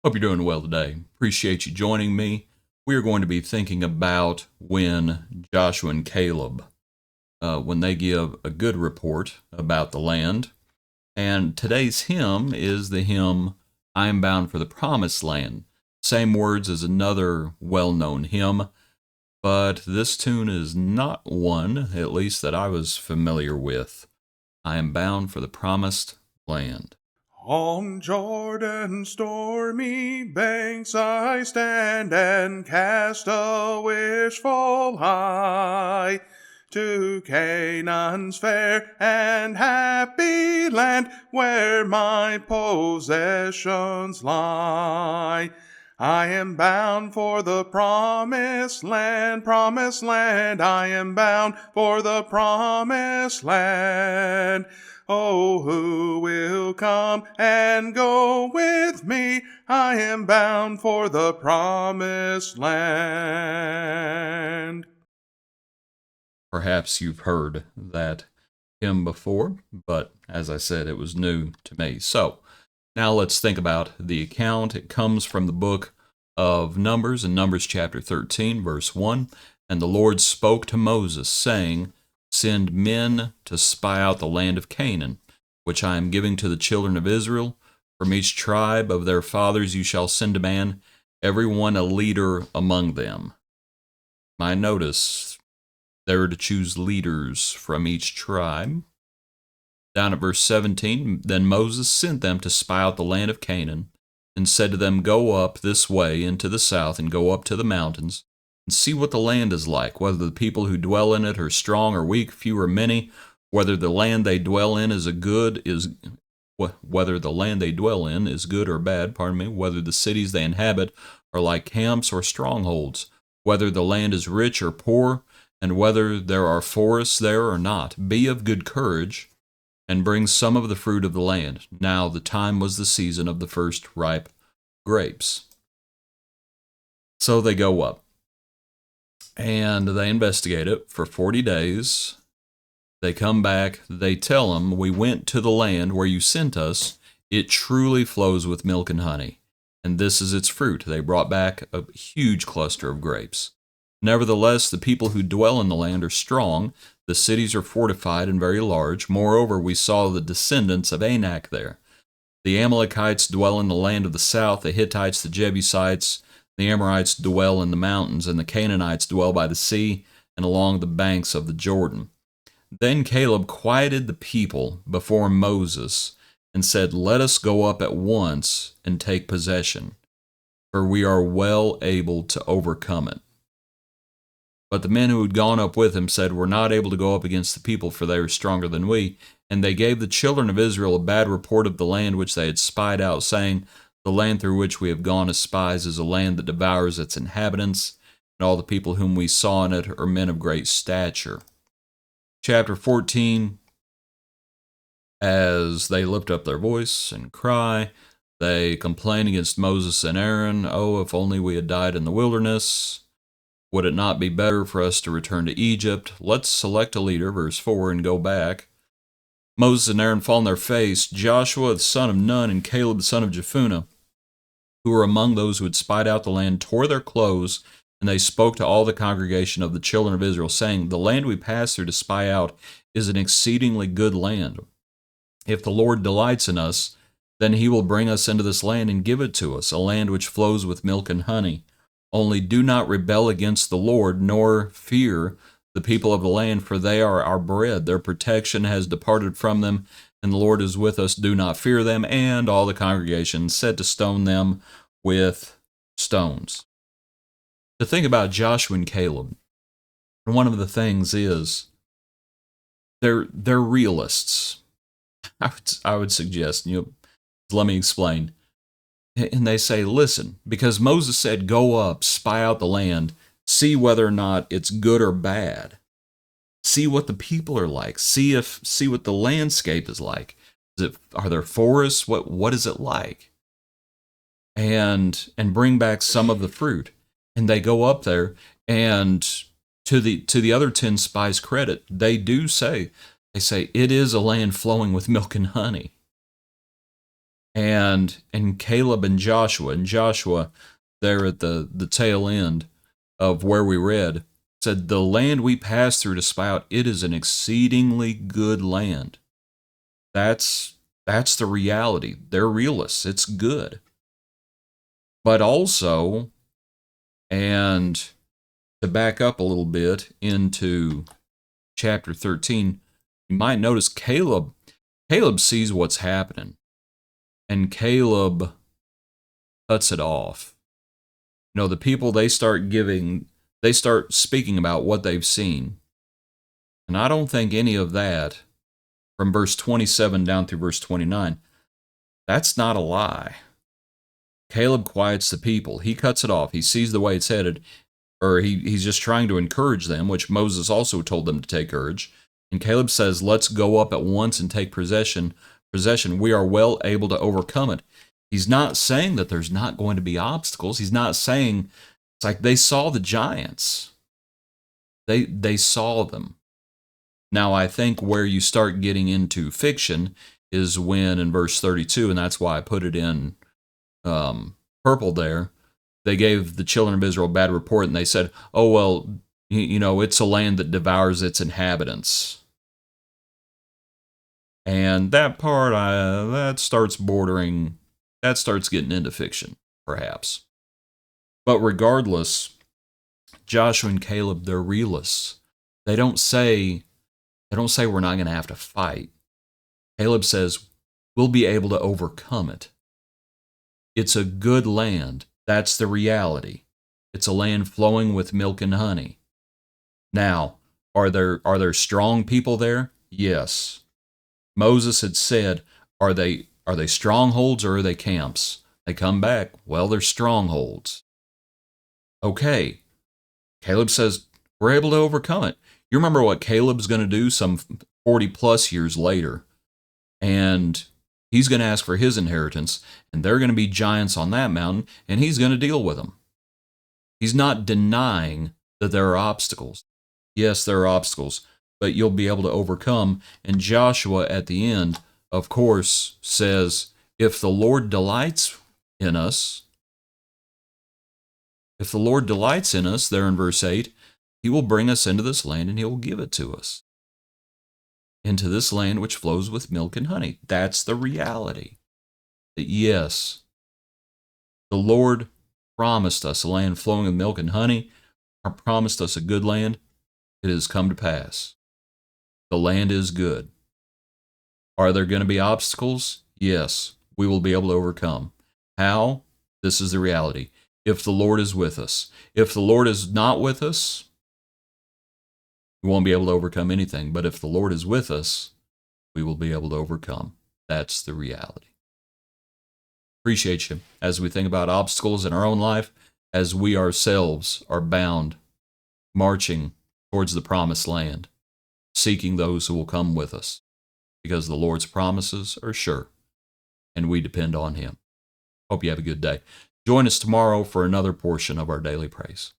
Hope you're doing well today. Appreciate you joining me. We are going to be thinking about when Joshua and Caleb, when they give a good report about the land. And today's hymn is the hymn, I Am Bound for the Promised Land. Same words as another well-known hymn, but this tune is not one, at least that I was familiar with. I am bound for the promised land. On Jordan's stormy banks I stand and cast a wishful eye to Canaan's fair and happy land where my possessions lie. I am bound for the promised land, promised land. I am bound for the promised land. Oh, who will come and go with me? I am bound for the promised land. Perhaps you've heard that hymn before, but as I said, it was new to me. So now let's think about the account. It comes from the book of Numbers, in Numbers chapter 13, verse 1. And the Lord spoke to Moses, saying, Send men to spy out the land of Canaan, which I am giving to the children of Israel. From each tribe of their fathers you shall send a man, every one a leader among them. My notice, they were to choose leaders from each tribe. Down at verse 17, then Moses sent them to spy out the land of Canaan, and said to them, Go up this way into the south, and go up to the mountains, and see what the land is like, whether the people who dwell in it are strong or weak, few or many, whether the land they dwell in is whether the land they dwell in is good or bad, whether the cities they inhabit are like camps or strongholds, whether the land is rich or poor, and whether there are forests there or not. Be of good courage, and bring some of the fruit of the land. Now the time was the season of the first ripe grapes. So they go up, and they investigate it for 40 days. They come back, they tell them, We went to the land where you sent us. It truly flows with milk and honey, and this is its fruit. They brought back a huge cluster of grapes. Nevertheless, the people who dwell in the land are strong. The cities are fortified and very large. Moreover, we saw the descendants of Anak there. The Amalekites dwell in the land of the south, the Hittites, the Jebusites, the Amorites dwell in the mountains, and the Canaanites dwell by the sea and along the banks of the Jordan. Then Caleb quieted the people before Moses and said, Let us go up at once and take possession, for we are well able to overcome it. But the men who had gone up with him said, We're not able to go up against the people, for they are stronger than we. And they gave the children of Israel a bad report of the land which they had spied out, saying, The land through which we have gone as spies is a land that devours its inhabitants, and all the people whom we saw in it are men of great stature. Chapter 14, as they lift up their voice and cry, they complain against Moses and Aaron. Oh, if only we had died in the wilderness. Would it not be better for us to return to Egypt? Let's select a leader, verse 4, and go back. Moses and Aaron fall on their face. Joshua the son of Nun and Caleb the son of Jephunneh, who were among those who had spied out the land, tore their clothes, and they spoke to all the congregation of the children of Israel, saying, The land we passed through to spy out is an exceedingly good land. If the Lord delights in us, then he will bring us into this land and give it to us, a land which flows with milk and honey. Only do not rebel against the Lord, nor fear the people of the land, for they are our bread. Their protection has departed from them, and the Lord is with us. Do not fear them. And all the congregation said to stone them with stones. To think about Joshua and Caleb, one of the things is they're realists. I would suggest, let me explain. And they say, listen, because Moses said, go up, spy out the land, see whether or not it's good or bad. See what the people are like. See what the landscape is like. Are there forests? What is it like? And bring back some of the fruit. And they go up there, and to the other 10 spies' credit, they say it is a land flowing with milk and honey. and Caleb and Joshua there at the tail end of where we read said, the land we passed through to spy out, it is an exceedingly good land. That's the reality. They're realists. It's good. But also, and to back up a little bit into chapter 13, you might notice Caleb sees what's happening, and Caleb cuts it off. You know, the people, they start speaking about what they've seen. And I don't think any of that, from verse 27 down through verse 29, that's not a lie. Caleb quiets the people. He cuts it off. He sees the way it's headed, or he's just trying to encourage them, which Moses also told them to take courage. And Caleb says, let's go up at once and take possession. We are well able to overcome it. He's not saying that there's not going to be obstacles. He's not saying, it's like they saw the giants. They saw them. Now, I think where you start getting into fiction is when in verse 32, and that's why I put it in purple there, they gave the children of Israel a bad report, and they said, oh, well, you know, it's a land that devours its inhabitants. And that part, that starts getting into fiction, perhaps. But regardless, Joshua and Caleb, they're realists. They don't say we're not going to have to fight. Caleb says we'll be able to overcome it. It's a good land. That's the reality. It's a land flowing with milk and honey. Now, are there strong people there? Yes. Moses had said, are they strongholds or are they camps? They come back, well, they're strongholds. Okay. Caleb says, we're able to overcome it. You remember what Caleb's going to do some 40 plus years later, and he's going to ask for his inheritance, and there are going to be giants on that mountain, and he's going to deal with them. He's not denying that there are obstacles. Yes, there are obstacles, but you'll be able to overcome. And Joshua at the end, of course, says, if the Lord delights in us, there in verse 8, he will bring us into this land and he will give it to us. Into this land which flows with milk and honey. That's the reality. That yes, the Lord promised us a land flowing with milk and honey, or promised us a good land. It has come to pass. The land is good. Are there going to be obstacles? Yes, we will be able to overcome. How? This is the reality. If the Lord is with us. If the Lord is not with us, we won't be able to overcome anything. But if the Lord is with us, we will be able to overcome. That's the reality. Appreciate you as we think about obstacles in our own life, as we ourselves are bound, marching towards the promised land, seeking those who will come with us, because the Lord's promises are sure, and we depend on him. Hope you have a good day. Join us tomorrow for another portion of our daily praise.